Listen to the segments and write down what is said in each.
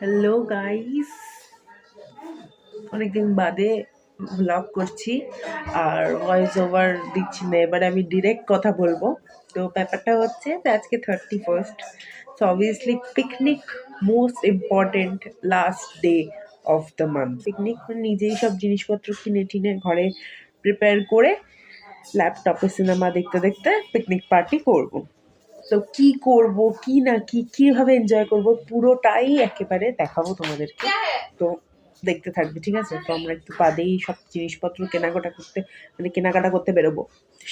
Hello guys, অনেকদিন বাদে blog করছি আর ভয়েস ওভার দিচ্ছি না। এবারে আমি ডিরেক্ট কথা বলবো। তো ব্যাপারটা হচ্ছে যে আজকে 31st, so obviously picnic most important last day of the month. Picnic নিজেই সব জিনিসপত্র কিনে টিনে ঘরে প্রিপেয়ার করে ল্যাপটপে সিনেমা দেখতে দেখতে পিকনিক পার্টি করব। তো কি করব, কি না কি কিভাবে এনজয় করব পুরোটাই একেবারে দেখাবো তোমাদেরকে। তো দেখতে থাকবে, ঠিক আছে? তো আমরা একটু বাদেই সব জিনিসপত্র কেনাকাটা করতে বেরোবো,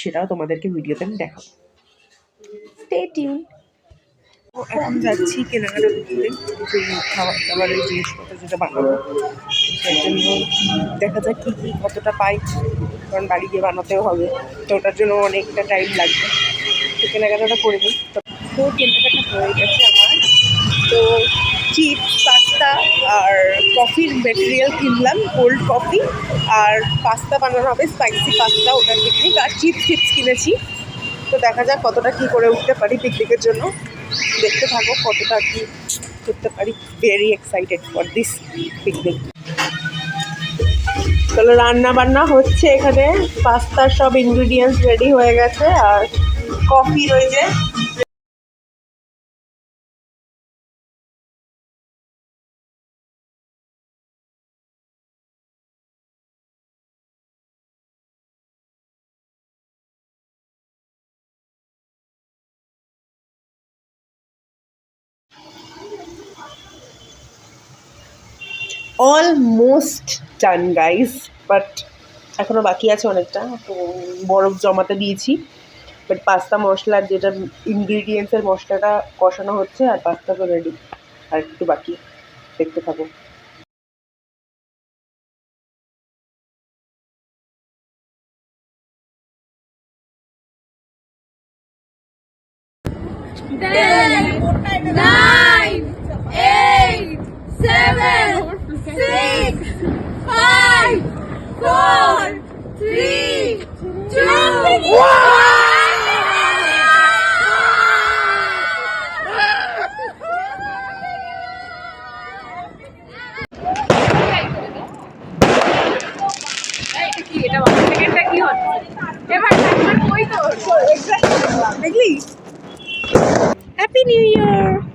সেটাও তোমাদেরকে ভিডিওতে আমি দেখাবো। Stay tune. এখন যাচ্ছি কেনাকাটা করতে, সেই খাবার দাবারের জিনিসপত্র যেটা বানাবো তার জন্য। দেখা যাক কী কী কতটা পাই, কারণ বাড়ি গিয়ে বানাতেও হবে, তো ওটার জন্য অনেকটা টাইম লাগবে। তো কেনাকাটাটা করে নিই। তো কেনাকাটা হয়ে গেছে আমার। তো চিপস, পাস্তা আর কফির মেটেরিয়াল কিনলাম, কোল্ড কফি আর পাস্তা বানানো হবে, স্পাইসি পাস্তা, ওটার পিকনিক। আর চিপস কিনেছি। তো দেখা যাক কতটা কী করে উঠতে পারি পিকনিকের জন্য। দেখতে থাকো কতটা কী করতে পারি। Very excited for this picnic. তাহলে রান্না বান্না হচ্ছে এখানে, পাস্তার সব ইনগ্রিডিয়েন্টস রেডি হয়ে গেছে আর কফি রয়েছে। অলমোস্ট ডান গাইস, বাট এখনও বাকি আছে অনেকটা। তো বরফ জমাতে দিয়েছি, বাট পাস্তা মশলার যেটা ইনগ্রিডিয়েন্টসের মশলাটা কষানো হচ্ছে আর পাস্তা তো রেডি, আর একটু বাকি। দেখতে থাকো। Nine, 8, 7, 6, 5, 4, 3, 2, 1. দেখলি? Happy new year.